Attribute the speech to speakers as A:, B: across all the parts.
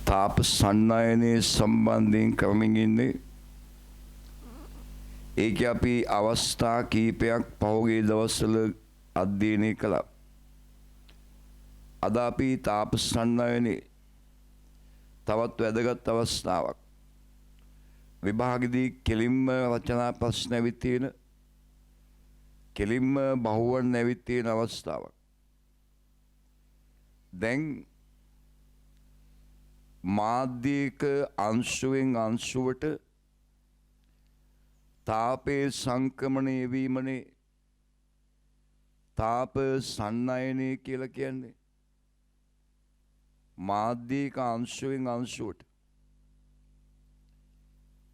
A: තාප සන්නයනයේ සම්බන්ධයෙන් කරමින් ඉන්නේ. ඒක අපි අවස්ථා කීපයක් පහුගිය දවස්වල අධ්‍යයනය කළා. අද අපි තාප සන්නයනයේ තවත් වැදගත් අවස්ථාවක් විභාගදී කෙලින්ම රචනා ප්‍රශ්න ඇවිත් තියෙන කෙලින්ම බහුවර්ණ ඇවිත් තියෙන අවස්ථාවක්. දැන් මාධ්‍යක අංශුවෙන් අංශුවට තාපයේ සංක්‍රමණය වීමනේ තාප සන්නයනය කියලා කියන්නේ. මාධ්‍යක අංශුවෙන් අංශුවට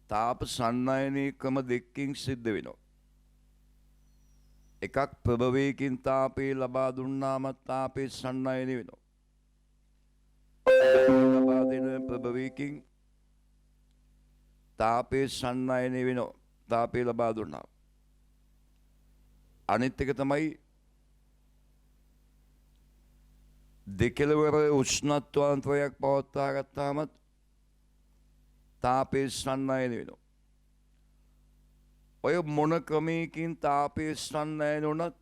A: තාප සන්නයනය ක්‍රම දෙකකින් සිද්ධ වෙනවා. එකක් ප්‍රභවයකින් තාපේ ලබා දුන්නාම තාපේ සන්නයනය වෙනවා. ලබා දෙන ප්‍රභවයකින් තාපේ සන්නයනය වෙනවා. තාපේ ලබා දුන්නා. අනිත් එක තමයි දෙකලවර උෂ්ණත්වාන්තරයක් පවත්වා ගත්තාම තාපේ සන්නයනය වෙනවා. ඔය මොන ක්‍රමයකින් තාපේ සන්නයනය වුණත්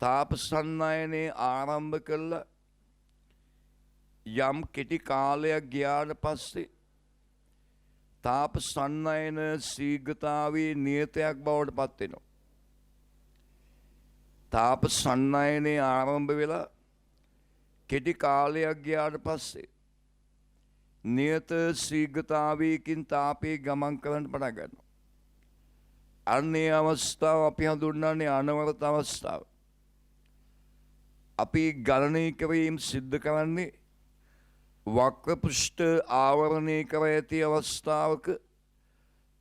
A: තාප සන්නයනයේ ආරම්භ කළා යම් කෙටි කාලයක් ගියාට පස්සේ තාප සන්නයන ශීඝ්‍රතාවයේ නියතයක් බවට පත් වෙනවා. තාප සන්නයනයේ ආරම්භ වෙලා කෙටි කාලයක් ගියාට පස්සේ නියත ශීඝ්‍රතාවයකින් තාපේ ගමන් කරන්න පටන් ගන්නවා. අන්නේ අවස්ථාව අපි හඳුන්වන්නේ අනවරත අවස්ථාව. අපි ගණනය කිරීම සිද්ධ කරන්නේ වක්‍ර පෘෂ්ඨ ආවරණය කර ඇති අවස්ථාවක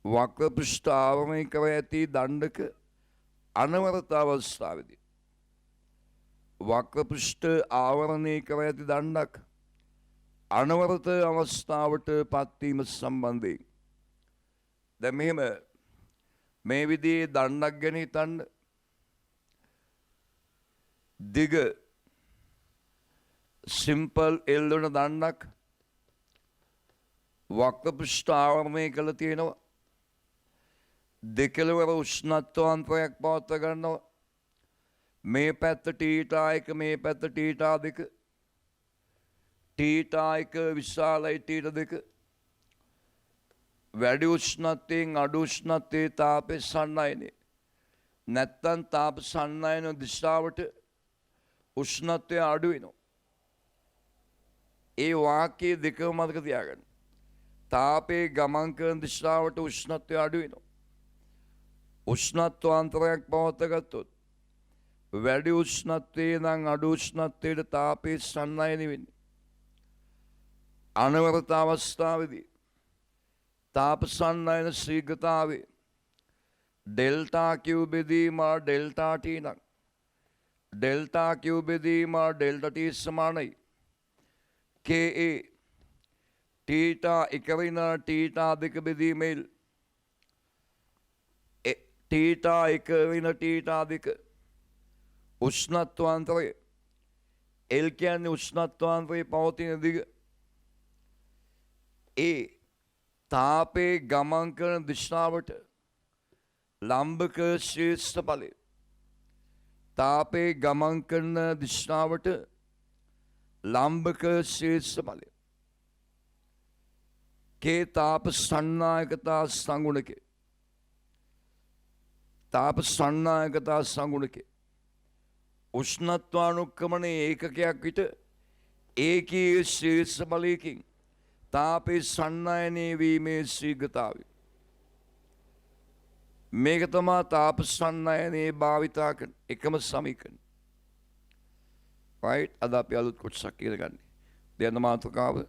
A: වක්‍ර පෘෂ්ඨ ආවරණය කර ඇති දණ්ඩක අනවරත අවස්ථාවේදී වක්‍ර පෘෂ්ඨ ආවරණය කර ඇති දණ්ඩක් අනවරත අවස්ථාවට පත්වීම සම්බන්ධයෙන් දැන් මෙහෙම මේ විදිහේ දණ්ඩක් ගැන හිතන්න. දිග සිම්පල් එල්ලුණ දණ්ඩක් වක්‍ර පෘෂ්ඨ ආවරණය කළ තියෙනවා. දෙකලවර උෂ්ණත්වාන්තරයක් පවත්වා ගන්නවා. මේ පැත්ත ටීටා එක මේ පැත්ත ටීටා දෙක. ටීටා එක විශාලයි ටීටා දෙක. වැඩි උෂ්ණත්වයෙන් අඩු උෂ්ණත්වයේ තාපේ සන්නයනය. නැත්තම් තාප සන්නයන දිශාවට උෂ්ණත්වය අඩු වෙනවා. ඒ වාක්‍යයේ දෙකම මතක තියාගන්න. තාපේ ගමන් කරන දිශාවට උෂ්ණත්වය අඩු වෙනවා. උෂ්ණත්වාන්තරයක් පවත්වා ගත්තොත් වැඩි උෂ්ණත්වයේ නම් අඩු උෂ්ණත්වයට තාපේ සන්නයනය වෙන්නේ. අනවරත අවස්ථාවේදී තාප සන්නයන ශීඝ්‍රතාවේ ඩෙල්ටා Q බෙදීම ඩෙල්ටා T නම් ඩෙල්ටා Q බෙදීම ඩෙල්ටා T සමානයි KA ටීටා එක වෙන ටීටා දෙක බෙදීමෙල් ටීටා එක වෙන ටීටා දෙක උෂ්ණත්වාන්තරය L කියන්නේ උෂ්ණත්වාන්තරයේ පවතින දිග ඒ තාපේ ගමන් කරන දිශාවට ලම්බක ශීර්ෂඵලය තාපේ ගමන් කරන දිශාවට ලම්බක ශීර්ෂඵලය කේ තාප සන්නායකතා සංගුණකේ තාප සන්නායකතා සංගුණකේ උෂ්ණත්වානුක්‍රමණයේ ඒකකයක් විට ඒකීය ශීර්ෂඵලයකින් තාපේ සන්නයනය වීමේ ශීඝ්‍රතාවය. මේක තමයි තාප සන්නයනයේ භාවිතා කරන එකම සමීකරණ. right අද අපි අලුත් කොටසක් කියලා ගන්න. දැන් මාතෘකාව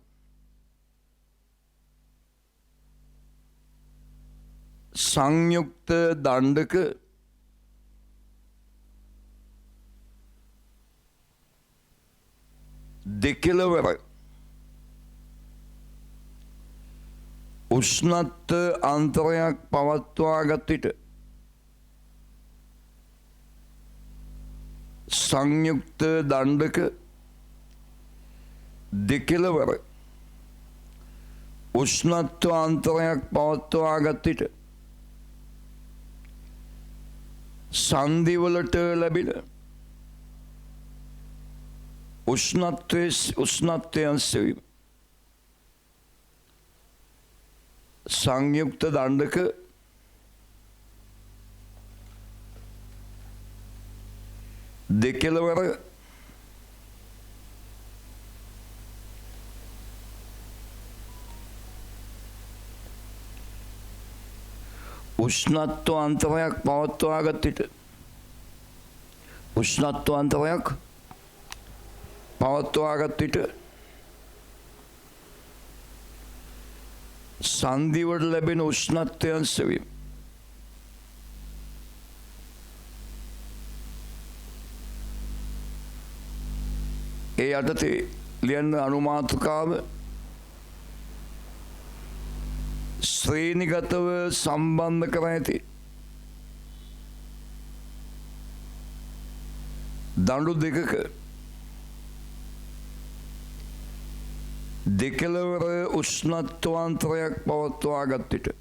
A: සංයුක්ත දණ්ඩක දෙකලවර උෂ්ණත්ව අන්තරයක් පවත්වා ගත් විට සංයුක්ත දණ්ඩක දෙකෙලවර උෂ්ණත්ව අන්තරයක් පවත්වා ගත් විට සංදිවලට ලැබෙන උෂ්ණත්වයන් සෙවීම සංයුක්ත දණ්ඩක දෙකෙලවර උෂ්ණත්ව අන්තරයක් පවත්වා ගත් විට උෂ්ණත්ව අන්තරයක් පවත්වා ගත් විට සංදිවට ලැබෙන උෂ්ණත්වයන් සෙවීම ඒ යටතේ ලියන්න අනුමාතෘකාව ශ්‍රේණිගතව සම්බන්ධ කර ඇති දඬු දෙකක දෙකලවර උෂ්ණත්වාන්තරයක් පවත්වා ගත් විට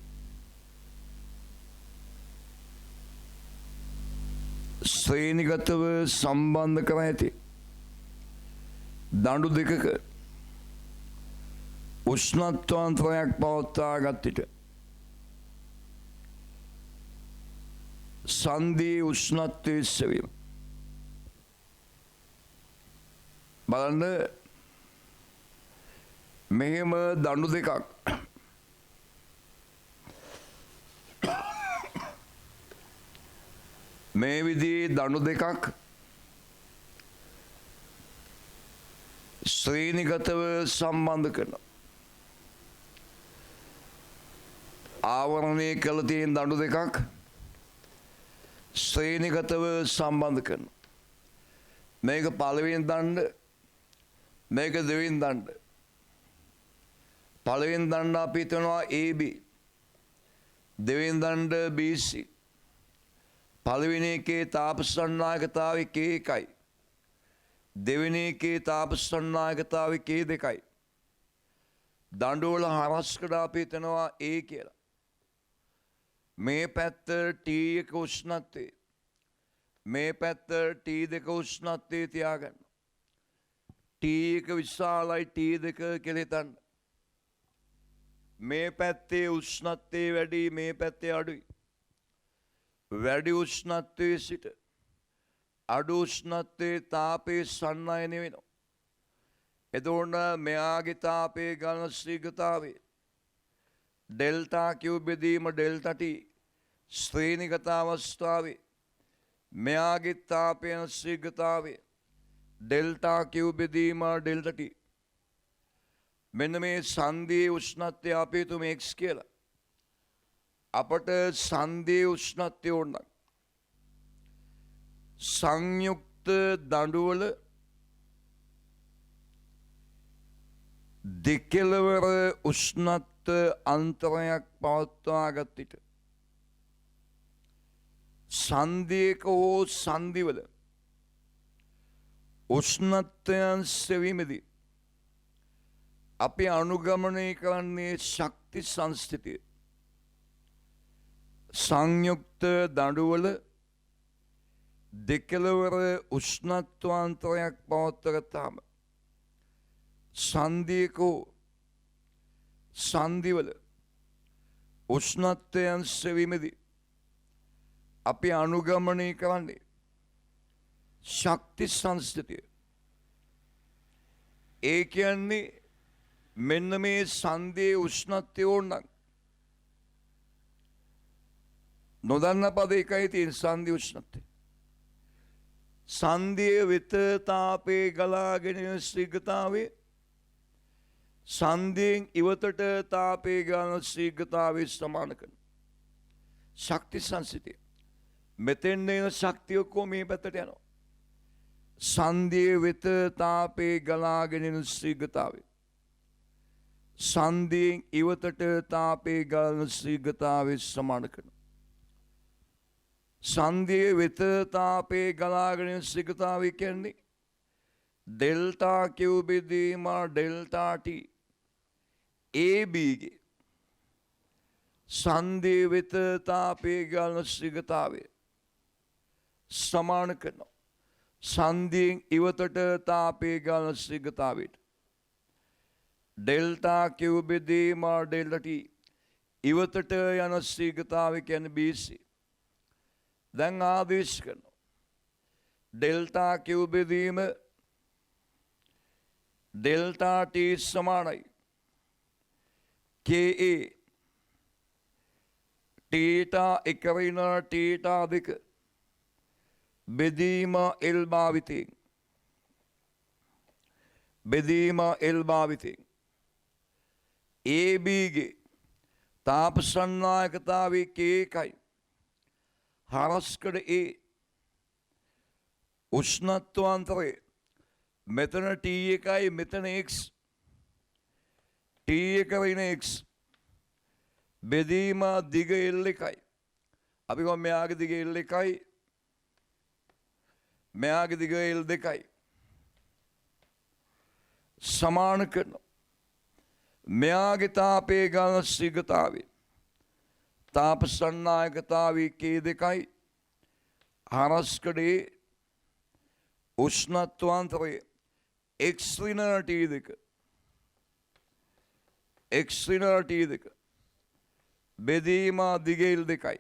A: ශ්‍රේණිගතව සම්බන්ධ කර ඇති දඬු දෙකක උෂ්ණත්වාන්තරයක් පවත්වා ගත් විට සංදී උෂ්ණත්වයේ සෙවීම බලන්න මෙහෙම දඬු දෙකක් මේ විදිහේ දඬු දෙකක් ශ්‍රේණිගතව සම්බන්ධ කරනවා ආවරණය කළ තියෙන දඬු දෙකක් ශ්‍රේණිගතව සම්බන්ධ කරනවා මේක පළවෙනි දණ්ඩ මේක දෙවෙනි දණ්ඩ පළවෙනි දණ්ඩ අපි හිතනවා AB දෙවෙනි දණ්ඩ BC පළවෙනි එකේ තාපසන්නායකතාවය K1යි දෙවෙනි එකේ තාපසන්නායකතාවය K2යි දඬුවල හරස්කඩ අපි හිතනවා A කියලා මේ පැත්ත T1 උෂ්ණත්වයේ මේ පැත්ත T2 උෂ්ණත්වයේ තියාගන්න T1 විශාලයි T2 කියලා හිතන්න මේ පැත්තේ උෂ්ණත්වයේ වැඩි මේ පැත්තේ අඩුයි වැඩි උෂ්ණත්වයේ සිට අඩු උෂ්ණත්වයේ තාපයේ සන්නයන වෙනවා එතකොට මෙයාගේ තාපයේ ගලන ශීඝ්‍රතාවය ඩෙල්ටා Q බෙදීම ඩෙල්ටා T ශ්‍රේණිගත අවස්ථාවේ මෙයාගේ තාපයන ශීඝ්‍රතාවය ඩෙල්ටා Q බෙදීම ඩෙල්ටා T මෙන්න මේ සංදියේ උෂ්ණත්වය අපි හිතමු x කියලා අපට සංදියේ උෂ්ණත්වය ඕන සංයුක්ත දඬුවල දෙකෙලවර උෂ්ණත්ව අන්තරයක් පවත්වා ගත් විට සංදියක හෝ සංදිවල උෂ්ණත්වයන් සෙවීමේදී අපි අනුගමනය කරන්නේ ශක්ති සංස්ථිතිය සංයුක්ත දඬුවල දෙකලවර උෂ්ණත්වාන්තරයක් පවත්වගත්තාම සංදියකෝ සංදිවල උෂ්ණත්වයන් සෙවීමේදී අපි අනුගමනය කරන්නේ ශක්ති සංස්ථිතිය ඒ කියන්නේ මෙන්න මේ සංදියේ උෂ්ණත්වය ඕනනම් නොදන්න පද එකයි තියෙන සංදි උෂ්ණත්වය සංදිය වෙත තාපේ ගලාගෙන ශීඝ්‍රතාවය සංදියෙන් ඉවතට තාපේ ගලන ශීඝ්‍රතාවය සමාන කරන ශක්ති සංස්ථිතිය මෙතෙන් එන ශක්තිය ඔක්කොම මේ පැත්තට යනවා සංදිය වෙත තාපේ ගලාගෙන යන ශීඝ්‍රතාවය සංදියෙන් ඉවතට තාපේ ගලන ශීඝ්‍රතාවය සමාන කරන සංදිය වෙත තාපේ ගලාගෙන සිගතාවි කියන්නේ ඩෙල්ටා Q බෙදීම ඩෙල්ටා T ABගේ සංදිය වෙත තාපේ ගලන සිගතාවේ සමාන කරනවා. සංදියෙන් ඉවතට තාපේ ගලන සිගතාවට ඩෙල්ටා Q බෙදීම ඩෙල්ටා T ඉවතට යන සිගතාව කියන්නේ BC. දැන් ආදේශ කරනවා. ඩෙල්ටා Q බෙදීම ඩෙල්ටා T සමානයි KA තීටා 1 වෙන තීටා 2 බෙදීම L භාවිතයෙන් AB ගේ තාප සන්නායකතාවේ K එකයි හරස්කඩ A උෂ්ණත්වාන්තරය මෙතන T එකයි මෙතන X T එක වෙන X බෙදීම දිග L එකයි අපි කොහොම මෙයාගේ දිග L එකයි මෙයාගේ දිග L දෙකයි සමාන කරනවා. මෙයාගේ තාපේ ගලන ශීඝ්‍රතාවය තාප සන්නායකතාවී K දෙකයි හරස්කඩේ උෂ්ණත්වාන්තරය X විනර T දෙක බෙදීම දිග L දෙකයි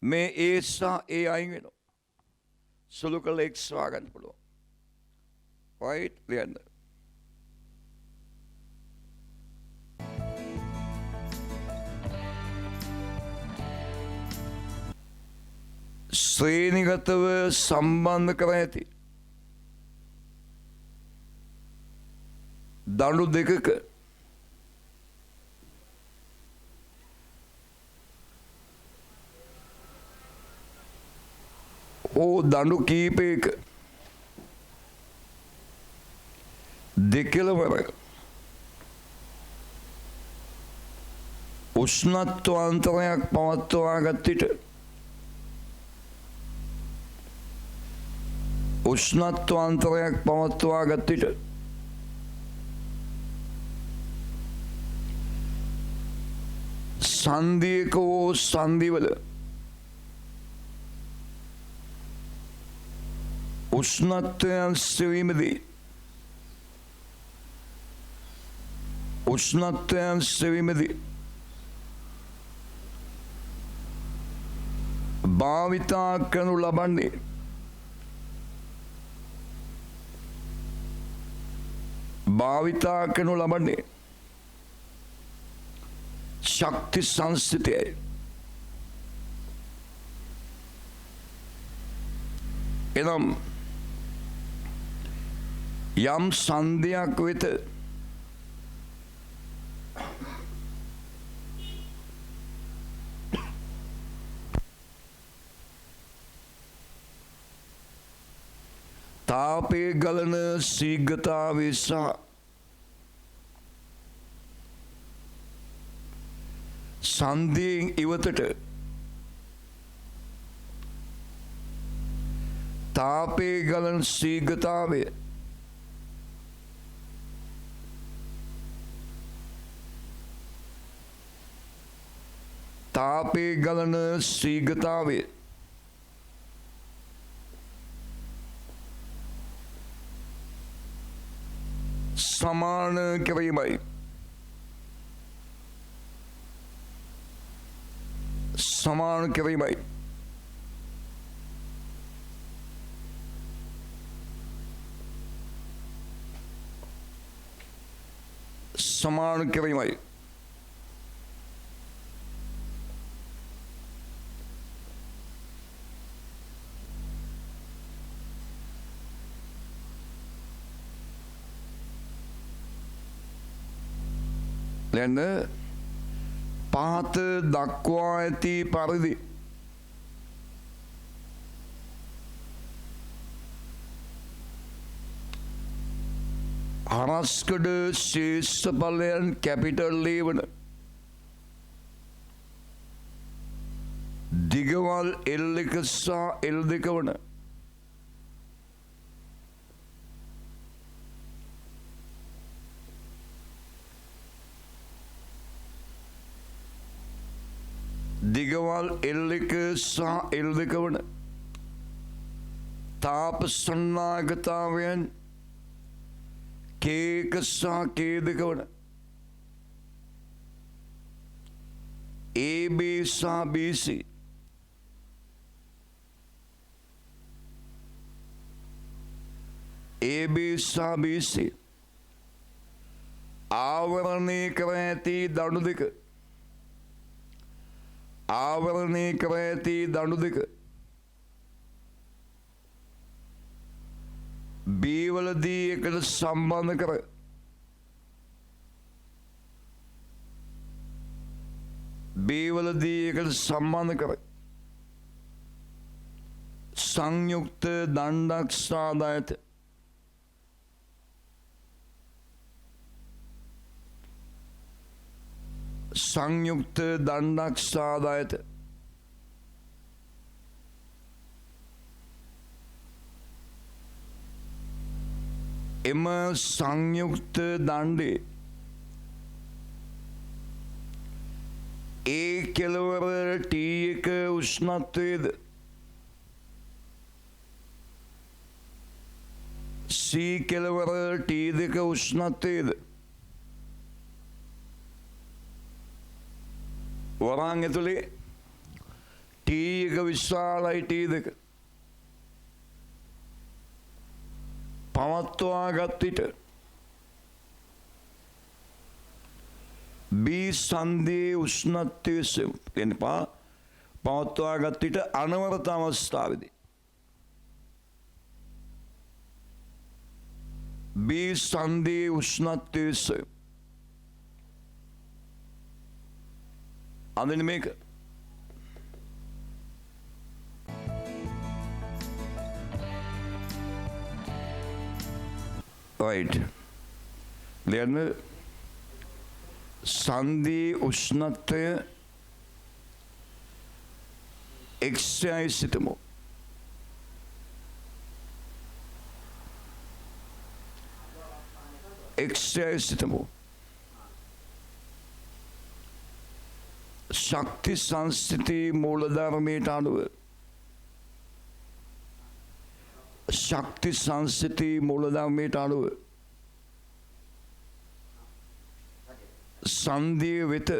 A: මේ A සහ A අයින් වෙනවා. සුළු කළ X හොයාගන්න පුළුවන්. right ලියන්න. ශ්‍රේණිගතව සම්බන්ධ කර ඇති දඬු දෙකක දඬු කීපයක දෙකලවර උෂ්ණත්වාන්තරයක් පවත්වා ගත් විට සංදියක හෝ සංදිවල උෂ්ණත්වයන් සෙවීමදී භාවිතා කරනු ලබන්නේ ශක්ති සංස්ථිතයයි. එනම් යම් සංදයක් වෙත තාපේ ගලන ශීඝ්‍රතාවය සහ සංදියෙන් ඉවතට තාපේ ගලන ශීඝ්‍රතාවය සමාන කිරීමයි. දැන් පහත දක්වා ඇති පරිදි හරස්කඩ ශේෂ්ඨඵලයන් කැපිටල් ලේ වන දිගවල් L1 සහ L2 වන දිගවල් L1 සහ L2 වන තාප සන්නාගතාවයන් K1 සහ K2 වන AB සහ BC AB සහ BC ආවරණය කර ඇති දණු දෙක ආවරණය කර ඇති දණු දෙක B වලදී එකට සම්බන්ධ කර B වලදී එකට සම්බන්ධ කර සංයුක්ත දණ්ඩක් සාදායත සංයුක්ත දණ්ඩක් සාදායත එම සංයුක්ත දණ්ඩේ ඒ කෙළවර T1 උෂ්ණත්වයේද C කෙළවර T2 උෂ්ණත්වයේද වරාන් ඇතුලේ T1 විශාලයි T2 පවත්වාගත් විට B සන්ධියේ උෂ්ණත්වය එනපා පවත්වාගත් විට අනවරත අවස්ථාවේදී B සන්ධියේ උෂ්ණත්වය අඳින මේක right ලියන්න සන්ධි උෂ්ණත්වය XI සිතමු XI සිතමු ශක්ති සංස්ථිති මූලධර්මයට අනුව ශක්ති සංස්ථිති මූලධර්මයට අනුව සන්ධිය වෙත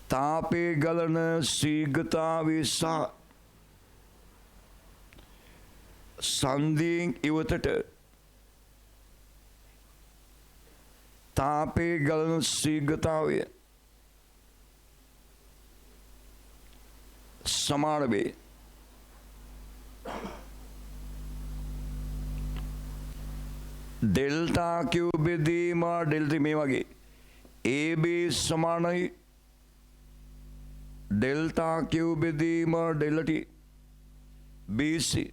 A: තාපේ ගලන ශීඝ්‍රතාවය සහ සන්ධියෙන් ඉවතට තාපේ ගලන ශීඝ්‍රතාවය සමාන වේ. ඩෙල්ටා Q බෙදීම ඩෙල්ටා මේ වගේ AB සමානයි ඩෙල්ටා Q බෙදීම ඩෙල්ටා BC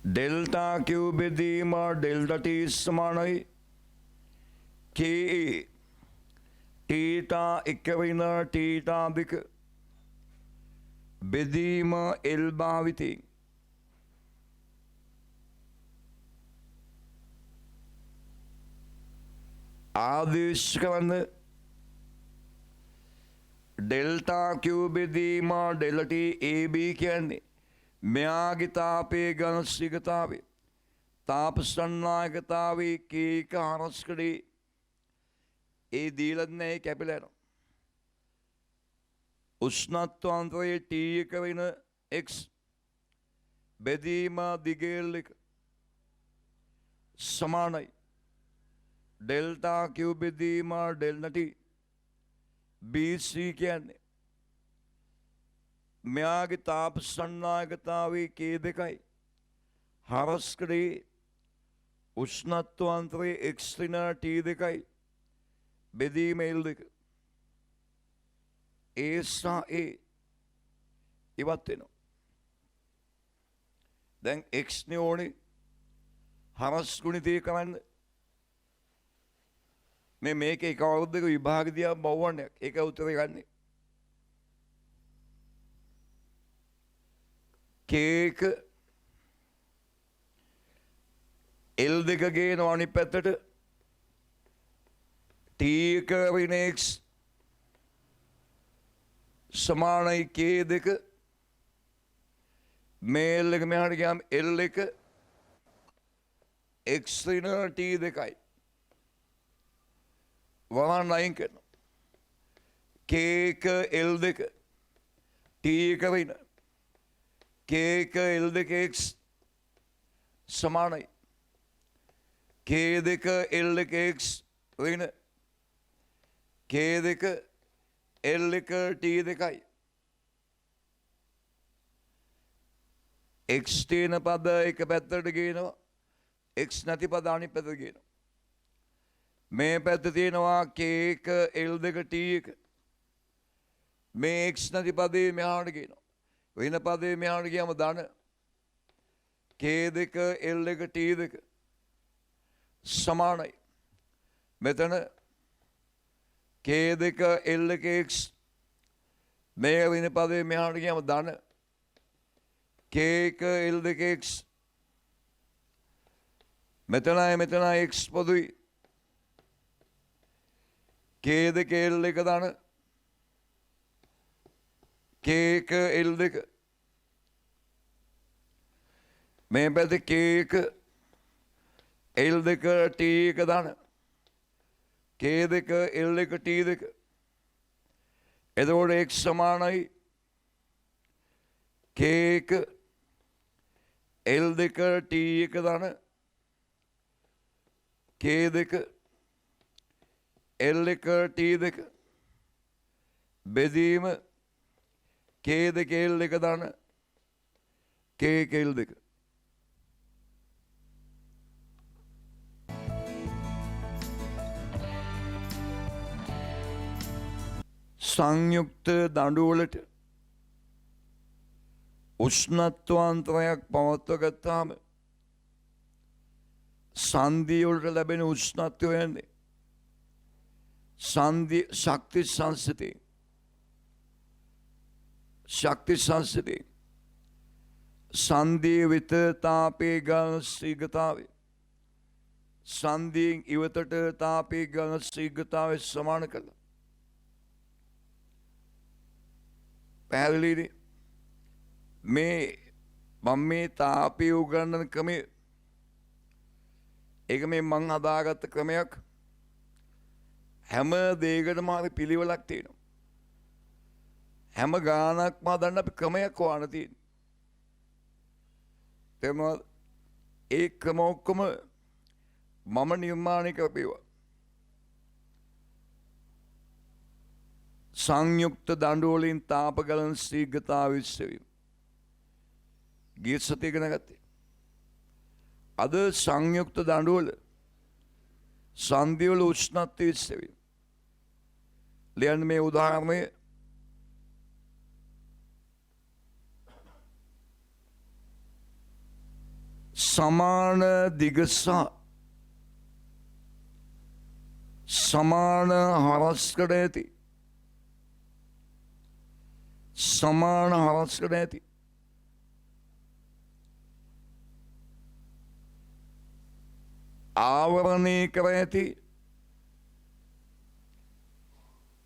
A: ඩෙල්ටා Q බෙදීම ඩෙල්ටා T සමානයි KA තීටා 1 වෙන තීටා 2 බෙදීම L භාවිතයෙන් ආදේශ කරන ඩෙල්ටා Q බෙදීම ඩෙල්ටා AB කියන්නේ මෙයාගේ තාපයේ ඝනශීලතාවය තාප සන්නායකතාවයේ කීක හරස්කඩේ ඒ දීලා නැහැ කැපිලා යනවා උෂ්ණත්වාන්තරයේ T1 වෙන X බෙදීම දිගේල් එක සමානයි ඩෙල්ටා Q බෙදීම ඩෙල්ටා T BC කියන්නේ මෙයාගේ තාප සන්නායකතාවයේ K2යි හරස්කඩේ උෂ්ණත්වාන්තරයේ X වෙන T2යි බෙදීම L2 A සහ A ඉවත් වෙනවා දැන් X නේ ඕනේ හරස් ගුණිතය කරන්න මේ මේක එක අවුරුද්දක විභාග දිහා බවවන්නයක්. ඒක උත්තරේ ගන්නේ. කේක L2 ගේනවා අනිත් පැත්තට T එක වෙන x සමානයි K2 මේ L එක මෙහාට ගියාම L1 x වෙන T2යි වහන් අයින් කරනවා. K එක L2 T එක වෙන K එක L2 x සමානයි K2 L2 x වෙන K2 L1 T2යි. x තියෙන පද එක පැත්තට ගේනවා x නැති පද අනිත් පැත්තට ගේනවා. මේ පැත්ත තියෙනවා K1 L2 T1 මේ x නැති පදේ මෙහාට ගේනවා. වෙන පදේ මෙහාට ගියාම ධන K2 L1 T2 සමානයි. මෙතන K2 L1 x මේ වෙන පදේ මෙහාට ගියාම ධන K1 L2 x මෙතනයි x පොදුයි K2 L1 ධන K1 L2 මේ පැත්තේ K1 L2 T1 ධන K2 L1 T2 එතකොට x සමානයි K1 L2 T1 ධන K2 L1 T2 බෙදීම K2 L1 ධන K1 L2 සංයුක්ත දඬුවලට උෂ්ණත්වාන්තරයක් පවත්ව ගත්තාම සංධිය වලට ලැබෙන උෂ්ණත්වය යන්නේ සංධි ශක්ති සංසිතේ සංධිය වෙත තාපේ ගාන ශීඝ්‍රතාවය සංධියෙන් ඉවතට තාපේ ගාන ශීඝ්‍රතාවය සමාන කළා. පැහැදිලිද? මේ මම මේ තාපය උගන්වන ක්‍රමය ඒක මේ මං හදාගත්ත ක්‍රමයක්. හැම දෙයකටම හරි පිළිවෙලක් තියෙනවා. හැම ගානක්ම හදන්න අපි ක්‍රමයක් හොයන්න තියෙනවා. තේරුණාද? ඒ ක්‍රම ඔක්කොම මම නිර්මාණය කරපේවා. සංයුක්ත දඬුවලින් තාප ගලන ශීඝ්‍රතාවය විශ්සවීම. ගිය සතියේ ඉගෙන ගත්තේ. අද සංයුක්ත දඬුවල සංධිවල උෂ්ණත්වය විශ්සවීම. ලියන්න මේ උදාහරණය. සමාන දිග සහ සමාන හරස්කඩ ඇති සමාන හරස්කඩ ඇති ආවරණය කර ඇති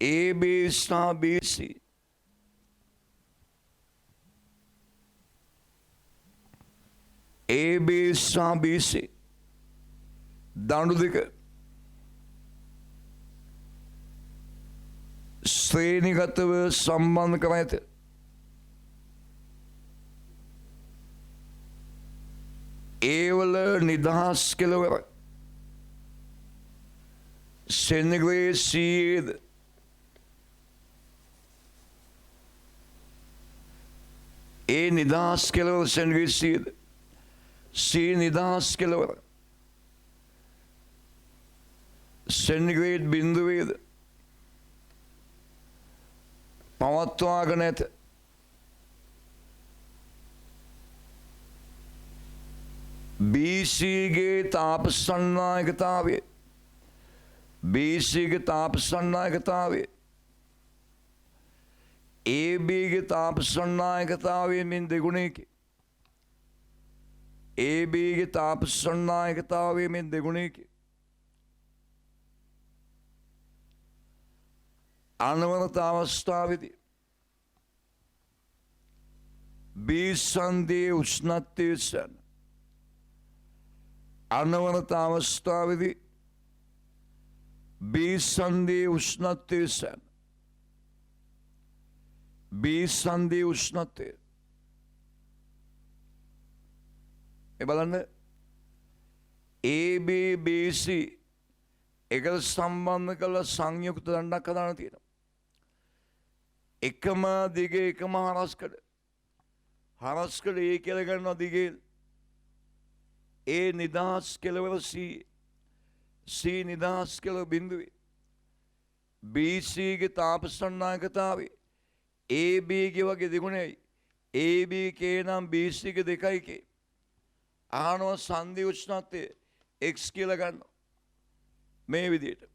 A: AB සහ BC AB සහ BC දඬු දෙක ශ්‍රේණිගතව සම්බන්ධ කර ඇත. ඒවල නිදහස් කෙලවර සෙනග්‍රේඩ් සීද ඒ නිදහස් කෙලවර සෙනග්‍රේඩ් සීද සී නිදහස් කෙලවර සෙනග්‍රේඩ් බිඳුවේද පවත්වාගෙන ඇත. BC ගේ තාප සංනායකතාවය BCගේ තාපසන්නායකතාවය ABගේ තාපසන්නායකතාවයෙන් දෙගුණයකි. ABගේ තාපසන්නායකතාවයෙන් දෙගුණයකි. අනවරත අවස්ථාවේදී B සංදියේ උෂ්ණත්වය සැන අනවරත අවස්ථාවේදී B සංදියේ උෂ්ණත්වය සැන B සංදියේ උෂ්ණත්වය බලන්න AB BC එකට සම්බන්ධ කළ සංයුක්ත දණ්ඩක් හදාන තියෙනවා. එකම දිගේ එකම හරස්කඩ ඒ කියලා ගන්නවා දිගේ A නිදහස් කෙළවර C නිදහස් කෙළවර බිඳුවේ BCගේ තාපසන්නායකතාවේ ABගේ වගේ දෙගුණයි AB නම් BCගේ දෙකයි ආනව සංදි උෂ්ණත්වය X කියලා ගන්නවා. මේ විදිහට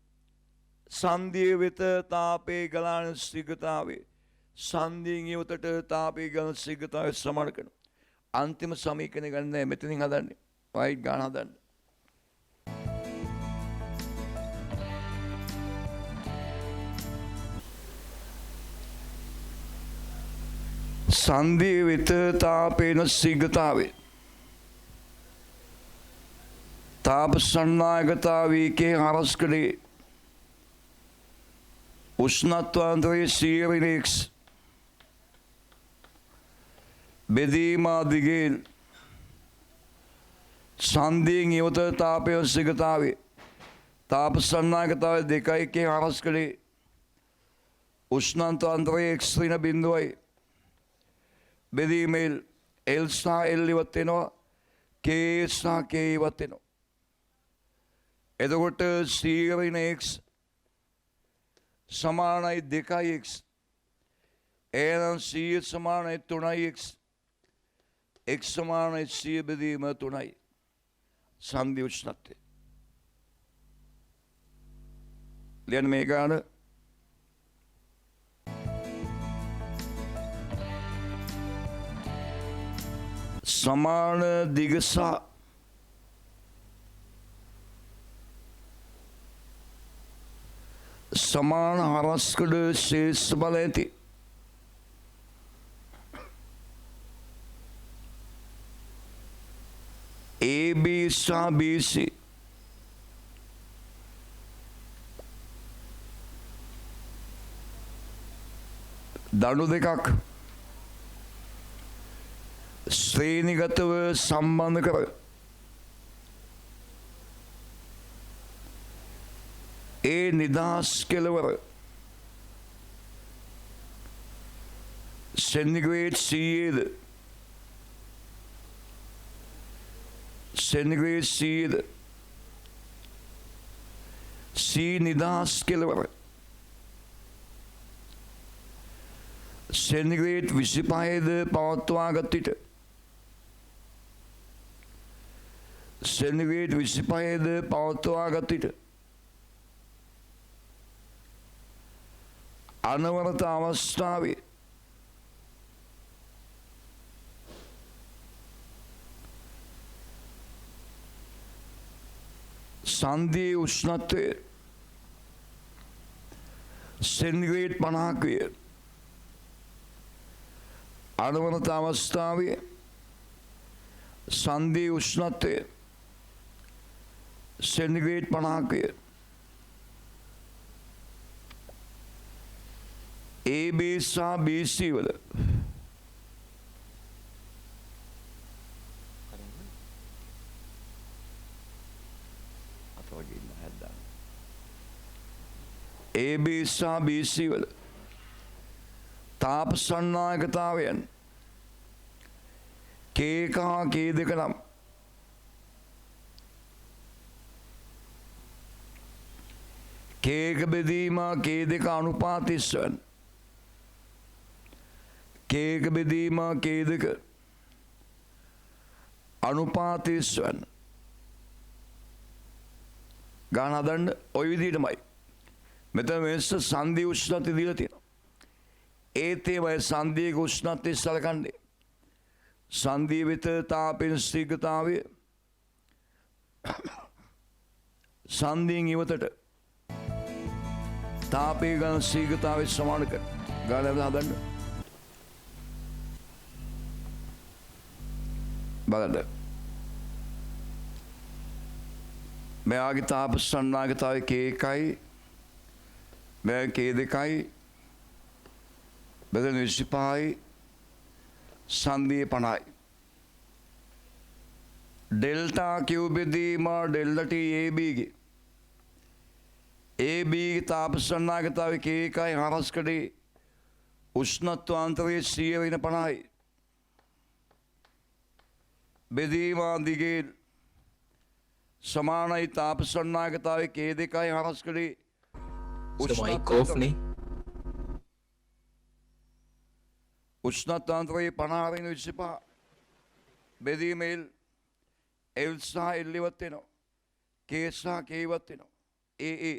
A: සංදිය වෙත තාපේ ගලන ශීඝ්‍රතාවේ සංදියෙන් ඉවතට තාපේ ගලන ශීඝ්‍රතාවය සමාන කරනවා. අන්තිම සමීකරණය ගන්න මෙතනින් හදන්නේ. වයිට් ගන්න හදන්න. සංදිය වෙත තාපේන ශීඝ්‍රතාවේ තාපසන්නායකතාවීකේ හරස්කඩේ උෂ්ණත්වාන්තරයේ C/X බෙදීමා දිගේ සංදියෙන් ඉවත තාපය ශීඝ්‍රතාවේ තාපසන්නායකතාවය 2 හරස්කඩේ උෂ්ණත්වාන්තරයේ X ඍණ බිඳුවයි බෙදීමෙල් L සහ L ඉවත් වෙනවා K සහ K ඉවත් වෙනවා. එතකොට C/X සමානයි 2x එහෙනම් C සමානයි 3x x සමානයි C බෙදීම 3යි සංදි උෂ්ණත්වය. ලියන්න මේ ගාන සමාන දිගස සමාන හරස්කඩ ශේෂ බල ඇති AB සහ BC දණු දෙකක් ශ්‍රේණිගතව සම්බන්ධ කර ඒ නිදහස් කෙළවර සෙන්ටිග්‍රේඩ් CAද සෙන්ටිග්‍රේඩ් CAද C නිදහස් කෙළවර සෙන්ටිග්‍රේඩ් 25ද පවත්වාගත් විට සෙන්ටිග්‍රේඩ් 25ද පවත්වාගත් විට අනවරත අවස්ථාවේ සංදියේ උෂ්ණත්වය සෙන්ටිග්‍රේඩ් 50ක වේ. අනවරත අවස්ථාවේ සංදියේ උෂ්ණත්වය සෙන්ටිග්‍රේඩ් 50ක වේ. AB සහ BC වල AB සහ BC වල තාපසන්නායකතාවයන් K හා K දෙක නම් K එක බෙදීම K දෙක අනුපාතිස් වන K එක බෙදීම K දෙක අනුපාතිස් වන ගාන හදන්න ওই විදිහටමයි. මෙතන වෙනස සංදී උෂ්ණත්වය දීලා තියෙනවා. ඒත් ඒ සංදීයක උෂ්ණත්වය සලකන්නේ. සංදී වෙත තාපයෙන් ශීඝ්‍රතාවය සංදීන් ඉවතට තාපය ගන්න ශීඝ්‍රතාවය සමාන කර ගාන හදන්න. බලන්න. මෙයාගේ තාප සන්නාගතාවය K1යි මෙයාගේ K2යි බෙදෙන 25යි සංදී 50යි. ඩෙල්ටා Q බෙදීම ඩෙල්ටා T AB ගේ AB ගේ තාප සන්නාගතාවය K1යි හරස්කඩේ උෂ්ණත්වාන්තරයේ 100 වෙන 50යි. බෙදීම දිගේ සමානයි තාප සන්නාගතාවය K2යි හරස්කඩේ උෂ්ණත්වාන්තරයේ 50 වෙන 25 බෙදීම L සහ L ඉවත් වෙනවා. K සහ K ඉවත් වෙනවා. AA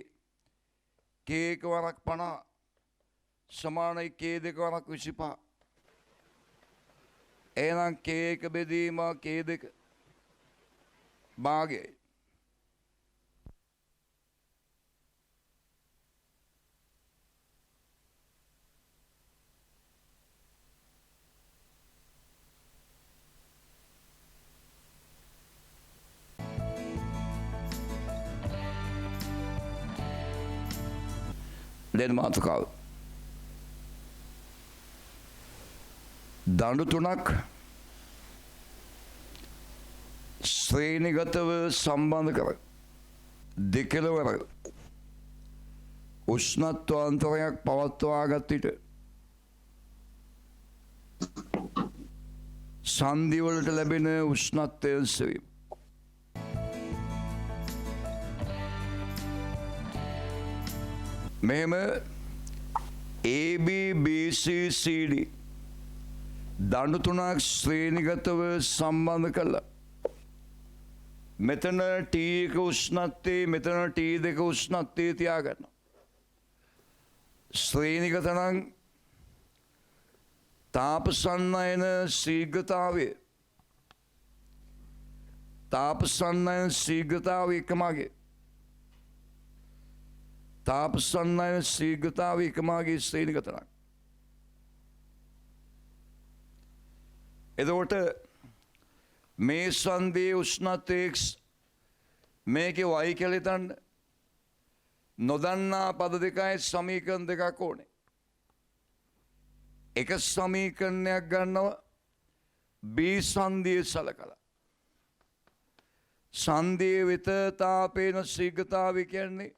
A: K1 වරක් 50 සමානයි K2 වරක් 25. එහෙනම් K1 බෙදීම K2 භාගයයි. දැන් මාතෘකාව. දඬු තුනක් ශ්‍රේණිගතව සම්බන්ධ කර දෙකලවර උෂ්ණත්වාන්තරයක් පවත්වාගත් විට සංදිවලට ලැබෙන උෂ්ණත්වය සෙවීම. මෙහෙම AB BC CD දඬු තුනක් ශ්‍රේණිගතව සම්බන්ධ කළා. මෙතන T1 උෂ්ණත්වයේ මෙතන T2 උෂ්ණත්වයේ තියාගන්න. ශ්‍රේණිගත නම් තාප සන්නයන ශීඝ්‍රතාවය එකමගේ තාප සන්නයන ශීඝ්‍රතාවය එකමගේ ශ්‍රේණිගත නම්. එතකොට මේ සංදී උෂ්ණත්වය X මේකේ y කියලා හිතන්න. නොදන්නා පද දෙකයි සමීකරණ දෙකක් ඕනේ. එක සමීකරණයක් ගන්නවා B සංදිය සලකලා. සංදිය වෙත තාපේන ශීඝ්‍රතාවය කියන්නේ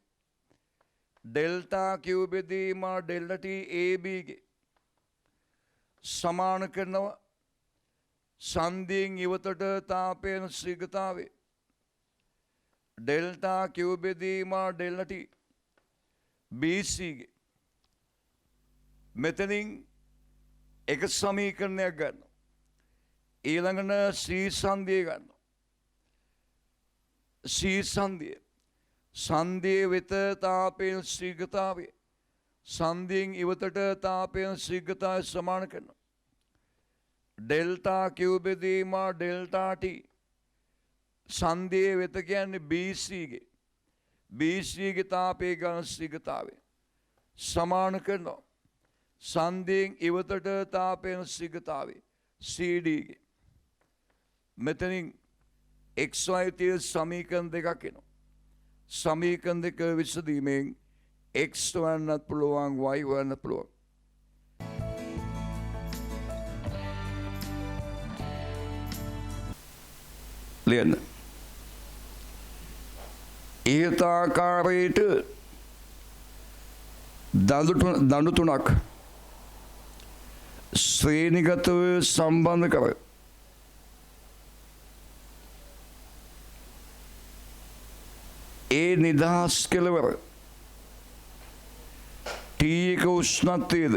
A: ඩෙල්ටා Q බෙදීම ඩෙල්ටා T AB ගේ සමාන කරනවා සංදියෙන් ඉවතට තාපයන ශීඝ්‍රතාවය ඩෙල්ටා Q බෙදීම ඩෙල්ටා T BC ගේ. මෙතනින් එක සමීකරණයක් ගන්නවා. ඊළඟට C සංදිය ගන්නවා. C සංදිය සංදිය වෙත තාපයන ශීඝ්‍රතාවය සංදියෙන් ඉවතට තාපයන ශීඝ්‍රතාවය සමාන කරනවා. ඩෙල්ටා Q බෙදීම ඩෙල්ටා T සංදිය වෙත කියන්නේ BC ගේ තාපය ගන්න ශීඝ්‍රතාවය සමාන කරනවා. සංදියෙන් ඉවතට තාපයන ශීඝ්‍රතාවය CD ගේ. මෙතනින් XY තියෙන සමීකරණ දෙකක් එනවා. සමීකරණ දෙක විසඳීමෙන් X හොයන්නත් පුළුවන් Y හොයන්නත් පුළුවන්. ලියන්න. ඉහත ආකාරයට දඬු තුනක් ශ්‍රේණිගතව සම්බන්ධ කර ඒ නිදහස් කෙළවර T1 උෂ්ණත්වයේද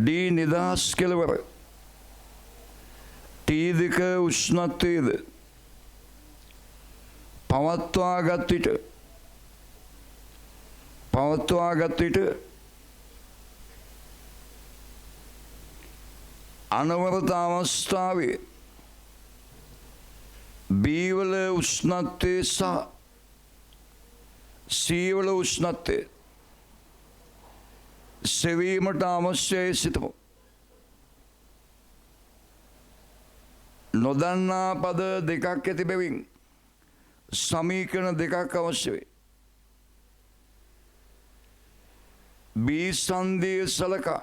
A: D නිදහස් කෙළවර T2 උෂ්ණත්වයේද පවත්වාගත් විට අනවරත අවස්ථාවේ බීවල උෂ්ණත්වය සහ සීවල උෂ්ණත්වය සෙවීමට අවශ්‍යයි සිතමු. නොදන්නා පද දෙකක් ඇති බැවින් සමීකරණ දෙකක් අවශ්‍ය වේ. බී සන්ධිය සලකා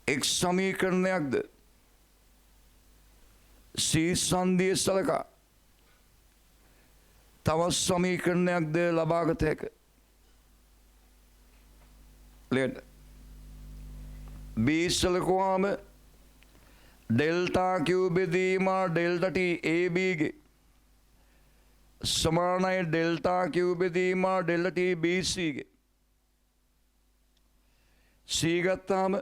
A: එක් සමීකරණයක්ද සී සන්ධිය සලකා තවත් සමීකරණයක්ද ලබාගත හැක. ලෙඩ බී සලකුවාම ඩෙල්ටා Q බෙදීම ඩෙල්ටා T AB ගේ සමානයි ඩෙල්ටා Q බෙදීම ඩෙල්ටා T BC ගේ. C ගත්තාම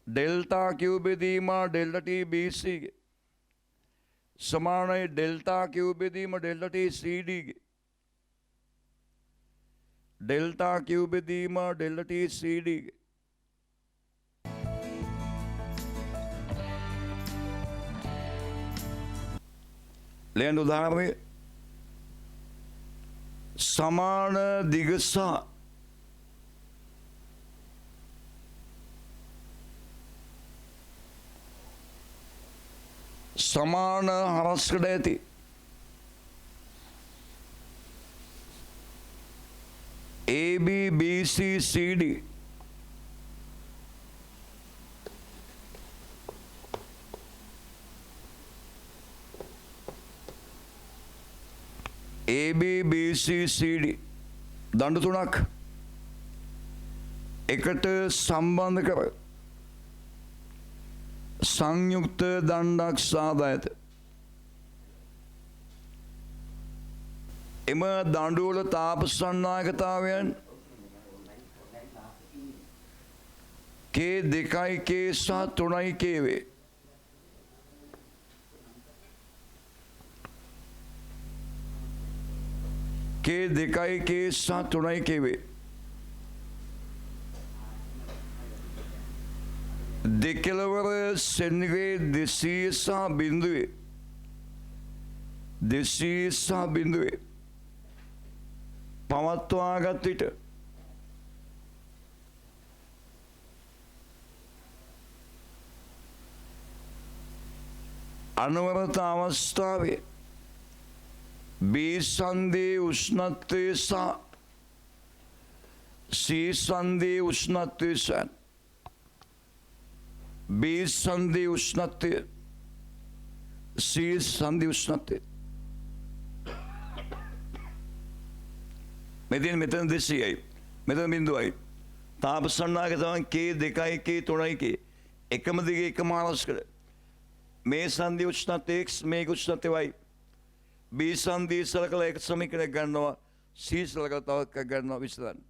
A: ඩෙල්ටා Q බෙදීම ඩෙල්ටා T BC ගේ සමානයි ඩෙල්ටා Q බෙදීම ඩෙල්ටා T CD ගේ. ඩෙල්ටා Q බෙදීම ඩෙල්ටා T CD ගේ. ලෙන් උදාහරණයක් සමාන දිග සහ සමාන හරස්කඩ ඇති AB BC CD AB BC CD දණ්ඩු තුනක් එකට සම්බන්ධ කර සංයුක්ත දණ්ඩක් සාදා ඇත. එම දඬුවල තාප සන්නායකතාවයන් K2K සහ 3K වේ. K2K සහ 3K වේ. දෙකලවර සෙන්ටිග්‍රේඩ් 200 සහ බිඳුවේ 200 සහ බිඳුවේ පවත්වාගත් විට අනවරත අවස්ථාවේ බී සන්ධියේ උෂ්ණත්වය සහ සී සන්ධියේ උෂ්ණත්වය සහ බී සන්ධියේ උෂ්ණත්වය සී සන්ධියේ උෂ්ණත්වය මෙතන 200යි මෙතන බිඳුවයි තාප සන්නායකතාවයන් K2යි K3යි එකම දිගේ එකම ආරස්කඩ මේ සන්ධියේ උෂ්ණත්වය X මේක උෂ්ණත්වය Y බී සන්ධිය සලකලා එක සමීකරණයක් ගන්නවා සී සලකලා තව එකක් ගන්නවා විසඳන්න.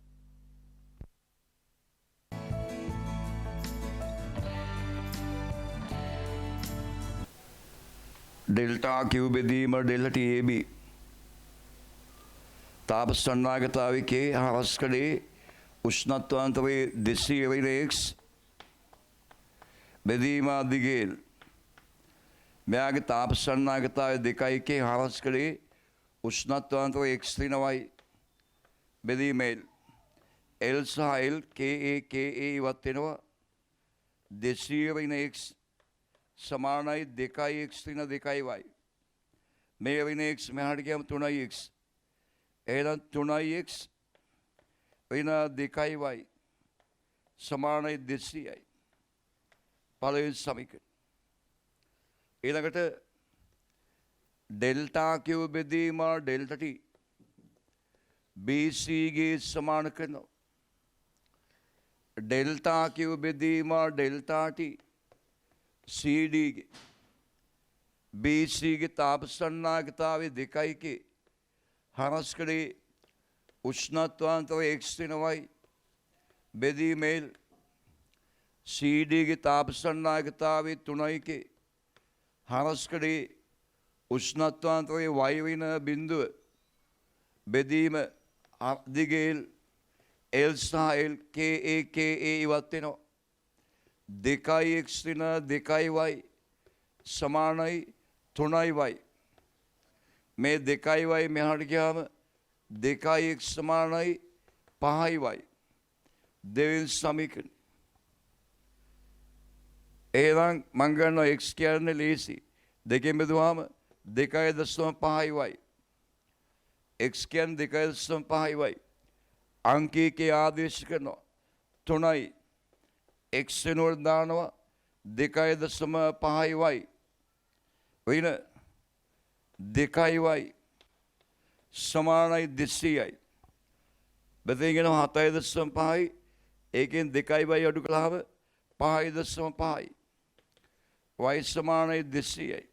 A: ඩෙල්ටා Q බෙදීම ඩෙල්ටා T AB තාප සන්නායකතාවයේ හරස්කඩේ උෂ්ණත්වාන්තරයේ 200 වෙන X බෙදීම දිගේ මෙයාගේ තාප සන්නායකතාවයේ 2K හරස්කඩේ උෂ්ණත්වාන්තරයේ X ත්‍රිනවයි බෙදීම L සහ L KA ඉවත් වෙනවා 200 වෙන X සමානයි 2x ත්‍රින 2y මේ වෙන x මෙහාට ගියාම 3x එහෙනම් 3x වෙන 2y සමානයි 200යි පළවෙනි සමීකරණය. ඊළඟට ඩෙල්ටා Q බෙදීම ඩෙල්ටා T BC ගේ සමාන කරනවා. ඩෙල්ටා Q බෙදීම ඩෙල්ටා T CD ගේ BC ගේ තාප සන්නායකතාවයේ 2K හරස්කඩේ උෂ්ණත්වාන්තරය X වෙනවයි බෙදීම CD ගේ තාප සන්නායකතාවයේ 3K හරස්කඩේ උෂ්ණත්වාන්තරයේ වයවින බිඳුව බෙදීම දිගේල් එල් සහ එල් KA ඉවත් වෙනවා. 2x දින 2y සමානයි 3y. මේ 2y මෙහාට ගියාම 2x සමානයි 5y. දෙවෙනි සමීකරණය. එහෙනම් මම ගන්නවා x කියන්නේ ලේසි. දෙකෙන් බෙදුවාම 2.5y. x කියන්නේ 2.5y. අංකයේ ආදේශ කරනවා 3යි. x වෙනුවට දානවා 2.5y. වෙන 2y සමානයි 200යි. බෙදගෙන 7.5යි. ඒකෙන් 2y අඩු කළාම 5.5යි. y සමානයි 200යි.